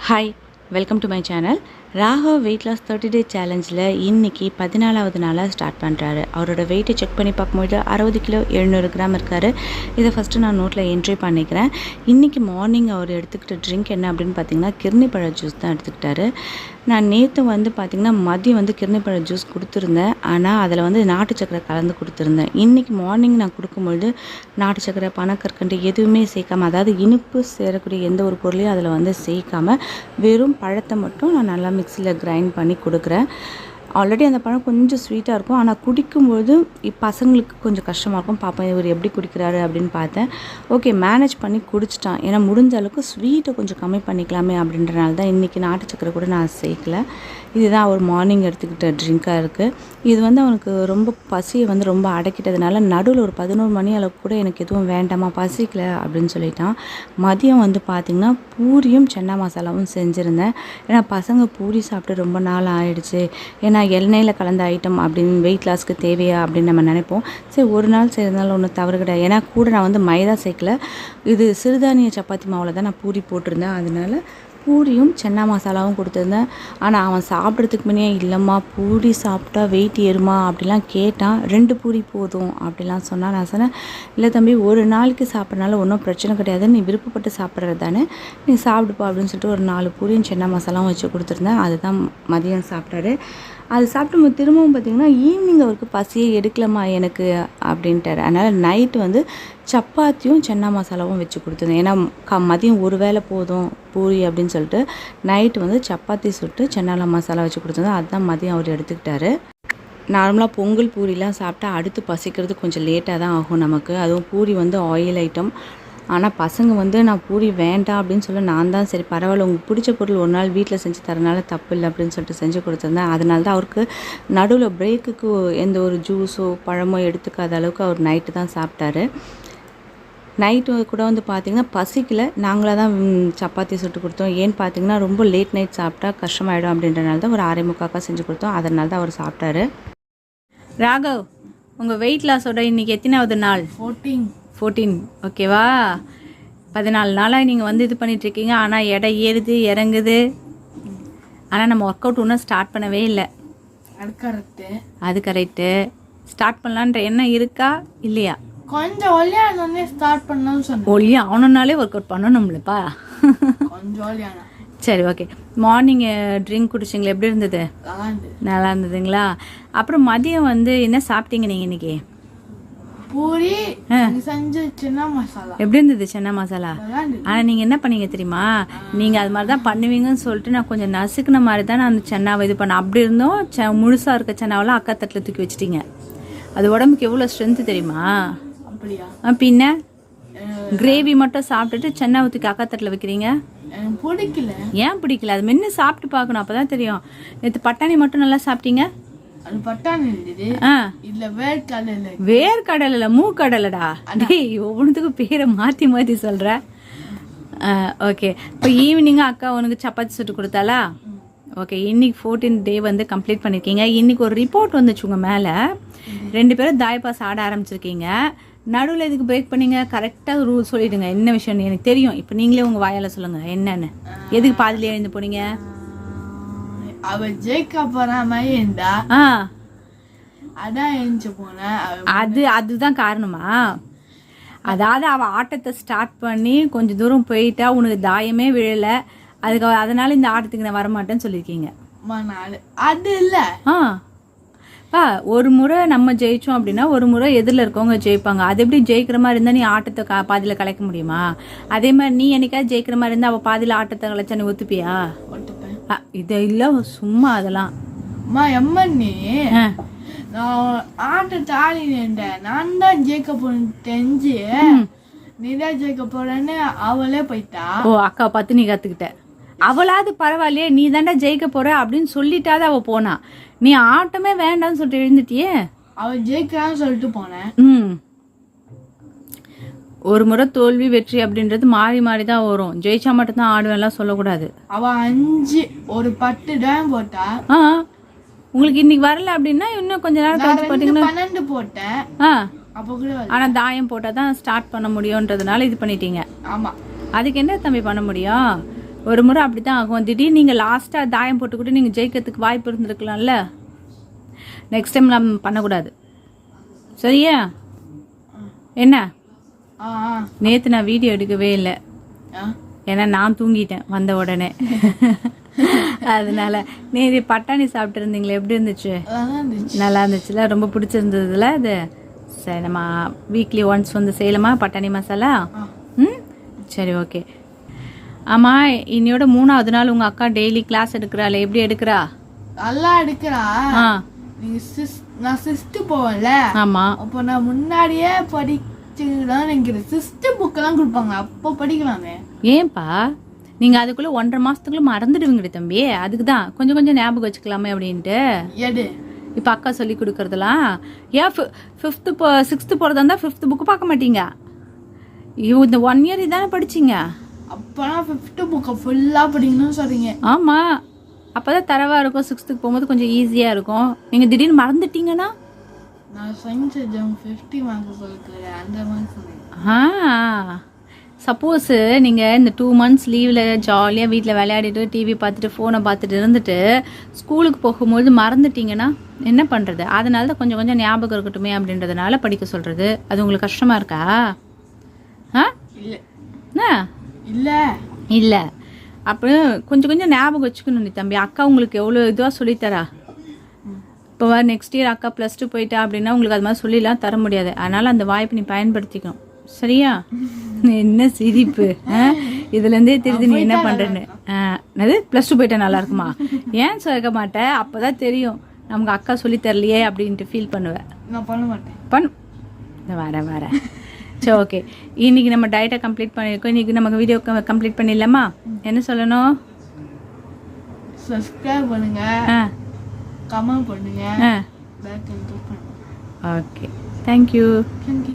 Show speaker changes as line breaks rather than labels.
Hi, welcome to my channel. Raghav weight loss 30 day சேலஞ்சில் இன்றைக்கி 14வது நாளாக ஸ்டார்ட் பண்ணுறாரு. அவரோட வெயிட்டை செக் பண்ணி பார்க்கும்போது 60 கிலோ 700 கிராம் இருக்கார். இதை ஃபஸ்ட்டு நான் நோட்டில் என்ட்ரி பண்ணிக்கிறேன். இன்றைக்கி மார்னிங் அவர் எடுத்துக்கிட்ட ட்ரிங்க் என்ன அப்படின்னு பார்த்தீங்கன்னா கிர்னி பழ ஜூஸ் தான் எடுத்துக்கிட்டாரு. நான் நேற்று பார்த்திங்கன்னா மதியம் கிர்னி பழ ஜூஸ் கொடுத்துருந்தேன். ஆனால் அதில் நாட்டு சக்கரை கலந்து கொடுத்துருந்தேன். இன்றைக்கி மார்னிங் நான் கொடுக்கும்பொழுது நாட்டு சக்கரை பனக்கற்கண்டு எதுவுமே சேர்க்காமல், அதாவது இனிப்பு சேரக்கூடிய எந்த ஒரு பொருளையும் அதில் சேர்க்காமல் வெறும் பழத்தை மட்டும் நான் நல்லா மிக்சியில் கிரைண்ட் பண்ணி கொடுக்குறேன். ஆல்ரெடி அந்த பழம் கொஞ்சம் ஸ்வீட்டாக இருக்கும், ஆனால் குடிக்கும்போது பசங்களுக்கு கொஞ்சம் கஷ்டமாக இருக்கும். பாப்பா இவர் எப்படி குடிக்கிறாரு அப்படின்னு பார்த்தேன். ஓகே, மேனேஜ் பண்ணி குடிச்சிட்டான். ஏன்னா முடிஞ்ச அளவுக்கு ஸ்வீட்டை கொஞ்சம் கம்மி பண்ணிக்கலாமே அப்படின்றனால தான் இன்றைக்கி நாட்டு சக்கரை கூட நான் சேர்க்கல. இதுதான் அவர் மார்னிங் எடுத்துக்கிட்ட ட்ரிங்காக இருக்குது. இது அவனுக்கு ரொம்ப பசியை ரொம்ப அடக்கிட்டதுனால நடுவில் ஒரு 11 மணி அளவுக்கு கூட எனக்கு எதுவும் வேண்டாமா, பசிக்கல அப்படின்னு சொல்லிட்டான். மதியம் பார்த்திங்கன்னா பூரியும் சென்னா மசாலாவும் செஞ்சுருந்தேன். ஏன்னா பசங்க பூரி சாப்பிட்டு ரொம்ப நாள் ஆயிடுச்சு. ஏன்னா எண்ணெயில் கலந்த ஐட்டம் அப்படின்னு வெயிட் லாஸ்க்கு தேவையா அப்படின்னு நம்ம நினைப்போம். சரி, ஒரு நாள் செய்கிறதுனால ஒன்றும் தவறு கிடையாது. ஏன்னா கூட நான் மைதா சேர்க்கல, இது சிறுதானிய சப்பாத்தி மாவில் தான் நான் பூரி போட்டிருந்தேன். அதனால பூரியும் சென்னா மசாலாவும் கொடுத்துருந்தேன். ஆனால் அவன் சாப்பிட்றதுக்கு முன்னே இல்லைம்மா பூரி சாப்பிட்டா வெயிட் ஏறுமா அப்படிலாம் கேட்டான். 2 பூரி போதும் அப்படிலாம் சொன்னான். நான் சொன்னேன், இல்லை தம்பி, ஒரு நாளைக்கு சாப்பிட்றனால ஒன்றும் பிரச்சனை கிடையாது, நீ விருப்பப்பட்டு சாப்பிட்றது தானே, நீ சாப்பிடுப்பா அப்படின்னு சொல்லிட்டு ஒரு 4 பூரியும் சென்னா மசாலாவும் வச்சு கொடுத்துருந்தேன். அதுதான் மதியம் சாப்பிட்டாரு. அது சாப்பிட்டு திரும்பவும் பார்த்திங்கன்னா ஈவினிங் அவருக்கு பசியே எடுக்கலம்மா எனக்கு அப்படின்ட்டார். அதனால் நைட்டு சப்பாத்தியும் சென்னா மசாலாவும் வச்சு கொடுத்துருந்தேன். ஏன்னா மதியம் ஒரு வேளை போதும் பூரி அப்படின்னு சொல்லிட்டு நைட்டு சப்பாத்தி சுட்டு சென்னா மசாலா வச்சு கொடுத்துருந்தேன். அதுதான் மதியம் அவர் எடுத்துக்கிட்டாரு. நார்மலாக பொங்கல் பூரிலாம் சாப்பிட்டா அடுத்து பசிக்கிறது கொஞ்சம் லேட்டாக தான் ஆகும் நமக்கு. அதுவும் பூரி ஆயில் ஐட்டம். ஆனால் பசங்க நான் பூரி வேண்டாம் அப்படின்னு சொல்லி நான் தான் சரி பரவாயில்ல, உங்களுக்கு பிடிச்ச பொருள் ஒரு நாள் வீட்டில் செஞ்சு தரனால தப்பு இல்லை அப்படின்னு சொல்லிட்டு செஞ்சு கொடுத்துருந்தேன். அதனால தான் அவருக்கு நடுவில் பிரேக்குக்கு எந்த ஒரு ஜூஸோ பழமோ எடுத்துக்காத அளவுக்கு அவர் நைட்டு தான் சாப்பிட்டாரு. நைட்டு கூட பார்த்திங்கன்னா பசிக்கல, நாங்களாக தான் சப்பாத்தி சுட்டு கொடுத்தோம். ஏன்னு பார்த்தீங்கன்னா ரொம்ப லேட் நைட் சாப்பிட்டா கஷ்டமாயிடும் அப்படின்றனால தான் ஒரு 6:45 செஞ்சு கொடுத்தோம். அதனால தான் அவர் சாப்பிட்டாரு. ராகவ், உங்கள் வெயிட் லாஸோட இன்றைக்கி எத்தனாவது நாள்? 14. ஓகேவா? 14 நாளாக நீங்கள் இது பண்ணிகிட்ருக்கீங்க. ஆனால் எடை ஏறுது இறங்குது. ஆனால் நம்ம ஒர்க் அவுட் இன்னும் ஸ்டார்ட் பண்ணவே இல்லை. அது கரெக்டு. ஸ்டார்ட் பண்ணலான்ற எண்ணம் இருக்கா இல்லையா?
கொஞ்சம் ஒல்லியானே ஸ்டார்ட் பண்ணணும்னு சொன்னேன்.
ஒல்லியா ஆனனாலே ஒர்க் அவுட் பண்ணணும்லப்பா.
கொஞ்சம் ஒல்லியானா.
சரி, ஓகே. Morning drink குடிச்சிங்களா? எப்படி இருந்தது? நல்லா இருந்ததுங்களா? அப்புறம் மதியம் என்ன சாப்பிட்டீங்க நீங்கள் இன்னைக்கு?
பூரி செஞ்சு சென்னா மசாலா.
எப்படி இருந்தது சென்னா மசாலா? ஆனால் நீங்கள் என்ன பண்ணீங்க தெரியுமா? நீங்கள் அது மாதிரி தான் பண்ணுவீங்கன்னு சொல்லிட்டு நான் கொஞ்சம் நசுக்குன மாதிரி தான் நான் அந்த சென்னாவை இது பண்ணேன். அப்படி இருந்தோம் முழுசாக இருக்க சென்னாவெல்லாம் அக்கா தட்டில் தூக்கி வச்சிட்டிங்க. அது உடம்புக்கு எவ்வளோ ஸ்ட்ரென்த்து தெரியுமா? பின்ன கிரேவி மட்டும் சாப்பிட்டுட்டு சென்னா ஊற்றிக்கு அக்கா தட்டில் வைக்கிறீங்க.
பிடிக்கல.
ஏன் பிடிக்கல? அது மென்று சாப்பிட்டு பார்க்கணும், அப்போதான் தெரியும். நேற்று பட்டாணி மட்டும் நல்லா சாப்பிட்டீங்க. வேர்க்கடலை மூக்கடலைடா. ஒவ்வொன்றுத்துக்கும் பேரை மாற்றி மாற்றி சொல்கிற. ஓகே, இப்போ ஈவினிங்காக அக்கா உனக்கு சப்பாத்தி சுட்டு கொடுத்தாளா? ஓகே, இன்னைக்கு 14th டே கம்ப்ளீட் பண்ணியிருக்கீங்க. இன்றைக்கி ஒரு ரிப்போர்ட் வந்துச்சு உங்கள் மேலே. 2 பேரும் தாய்பாஸ் ஆட ஆரம்பிச்சிருக்கீங்க. நடுவில் எதுக்கு பிரேக் பண்ணீங்க? கரெக்டாக ரூல் சொல்லிடுங்க, என்ன விஷயம்னு எனக்கு தெரியும். இப்போ நீங்களே உங்கள் வாயால் சொல்லுங்கள் என்னன்னு. எதுக்கு பாதிலே எழுந்து போனீங்க?
அவ ஜெயிக்க போற மாதிரி இருந்தா அதான் எழுந்து போனேன்.
அதுதான் காரணமா? அதாவது அவள் ஆட்டத்தை ஸ்டார்ட் பண்ணி கொஞ்சம் தூரம் போயிட்டா, உனக்கு தாயமே விழலை, அதனால இந்த ஆட்டத்துக்கு நான் வரமாட்டேன்னு சொல்லியிருக்கீங்க.
அது இல்லை.
ஒரு முறை நம்ம ஜெயிச்சோம் அப்படின்னா ஒரு முறை எதிரில் இருக்கவங்க ஜெயிப்பாங்க. அது எப்படி ஜெயிக்கிற மாதிரி இருந்தால் நீ ஆட்டத்தை பாதியில் கலைக்க முடியுமா? அதே மாதிரி நீ என்னைக்காவது ஜெயிக்கிற மாதிரி இருந்தால் அவள் பாதியில் ஆட்டத்தை கலைச்சா நீ ஒத்துப்பியா? இது இல்லை சும்மா அதெல்லாம்.
நான் ஆட்டத்தை ஆடினேன், நான் தான் ஜெயிக்க போறேன்னு தெரிஞ்சு நீ தான் ஜெயிக்க போறேன்னு அவளே போயிட்டா.
ஓ, அக்கா பார்த்து நீ கற்றுக்கிட்ட. அவளாவது பரவாயில்லையே, நீ தாண்டா ஜெயிக்க போற அப்படின்னு சொல்லிட்டாத அவள் போனா. நீ ஆட்டமே வேண்டான்னு சொல்லிட்டு எழுந்துட்டியே.
அவள் ஜெயிக்கிறான்னு சொல்லிட்டு போனேன்.
ஒரு முறை தோல்வி வெற்றி அப்படின்றது மாறி மாறி தான் வரும். ஜெயிச்சா மட்டும்தான் ஆடுவேன்லாம் சொல்லக்கூடாது.
அவ 5 ஒரு 10 டைம் போட்டா.
உங்களுக்கு இன்னைக்கு வரல அப்படின்னா இன்னும் கொஞ்ச நேரம் கழிச்சு போட்டீங்கன்னா
12 போட்டேன். அப்ப கூட
ஆனா தாயம் போட்டா தான் ஸ்டார்ட் பண்ண முடியும்ன்றதுனால இது பண்ணிட்டீங்க.
ஆமா.
அதுக்கு என்ன தம்பி பண்ண முடியும்?
ஒரு முறை அப்படி தான் ஆகும். திடீர்னு நீங்கள் லாஸ்ட்டாக தாயம் போட்டுக்கிட்டு நீங்கள் ஜெயிக்கிறதுக்கு வாய்ப்பு இருந்திருக்கலாம்ல. நெக்ஸ்ட் டைம் நம்ம பண்ணக்கூடாது, சரியா? என்ன, நேற்று நான் வீடியோ எடுக்கவே இல்லை, ஏன்னா நான் தூங்கிட்டேன் வந்த உடனே. அதனால நேற்று பட்டாணி சாப்பிட்டு இருந்தீங்களே, எப்படி இருந்துச்சு? நல்லா இருந்துச்சுல, ரொம்ப பிடிச்சிருந்ததுல அது. சரி, நம்ம வீக்லி ஒன்ஸ் வந்து செய்யலாமா பட்டாணி மசாலா? சரி, ஓகே. ஆமாம், இன்னையோட 3வது நாள் உங்கள் அக்கா டெய்லி கிளாஸ் எடுக்கிறாள், எப்படி எடுக்கிறா?
நல்லா எடுக்கிறா. நான் சிஸ்ட் போவேன்ல,
ஆமாம்,
அப்போ நான் முன்னாடியே படிச்சுதான் நினைக்கிறேன். சிஸ்ட் புக்கெல்லாம் கொடுப்பாங்க, அப்போ படிக்கலாமே.
ஏன்பா நீங்கள் அதுக்குள்ளே 1.5 மாதத்துக்குள்ளே மறந்துடுவீங்கடி தம்பி. அதுக்கு தான் கொஞ்சம் கொஞ்சம் ஞாபகம் வச்சுக்கலாமே அப்படின்ட்டு.
எடு
இப்போ அக்கா சொல்லி கொடுக்குறதுலாம். ஏன் 5th 6th போகிறதா இருந்தால் 5th புக்கு பார்க்க மாட்டீங்க? இந்த 1 இயர் இதானே படிச்சிங்க.
அப்போலாம் 5th புக்கை ஃபுல்லாக படிக்கணும்னு சொல்கிறீங்க.
ஆமாம், அப்போ தான் தரவாக இருக்கும். 6th போகும்போது கொஞ்சம் ஈஸியாக இருக்கும். நீங்கள் திடீர்னு மறந்துட்டீங்கன்னா
நான் சயின்ஸ் எக்ஸாம் 50 மார்க்ஸ் கொடுக்குறேன், அந்த மாதிரி.
சப்போஸு நீங்கள் இந்த 2 months லீவில் ஜாலியாக வீட்டில் விளையாடிட்டு டிவி பார்த்துட்டு ஃபோனை பார்த்துட்டு இருந்துட்டு ஸ்கூலுக்கு போகும்போது மறந்துட்டீங்கன்னா என்ன பண்ணுறது? அதனால தான் கொஞ்சம் கொஞ்சம் ஞாபகம் இருக்கட்டுமே அப்படின்றதுனால படிக்க சொல்கிறது. அது உங்களுக்கு கஷ்டமாக இருக்கா?
இல்லை
இல்லை, அப்புறம் கொஞ்சம் கொஞ்சம் ஞாபகம் வச்சுக்கணும் நீ தம்பி. அக்கா உங்களுக்கு எவ்வளோ இதுவாக சொல்லித்தரா. இப்போ நெக்ஸ்ட் இயர் அக்கா +2 போயிட்டா அப்படின்னா உங்களுக்கு அது மாதிரி சொல்லிலாம் தர முடியாது. அதனால் அந்த வாய்ப்பு நீ பயன்படுத்திக்கணும், சரியா? என்ன சிரிப்பு, இதுலேருந்தே தெரியுது நீ என்ன பண்ணுறேன்னு. அது +2 போயிட்டா நல்லா இருக்குமா? ஏன் சொல்ல மாட்டேன்? அப்போ தான் தெரியும் நமக்கு அக்கா சொல்லி தரலையே அப்படின்ட்டு ஃபீல் பண்ணுவேன்.
நான் பண்ண மாட்டேன்.
வரேன். சரி, ஓகே. இன்னைக்கு நம்ம டயட்டை கம்ப்ளீட் பண்ணியிருக்கோம். இன்னைக்கு நமக்கு வீடியோ கம்ப்ளீட் பண்ணிடலாமா? என்ன சொல்லணும்?
சப்ஸ்கிரைப் பண்ணுங்க, கமெண்ட் பண்ணுங்க,
ஓகே, தேங்க்யூ.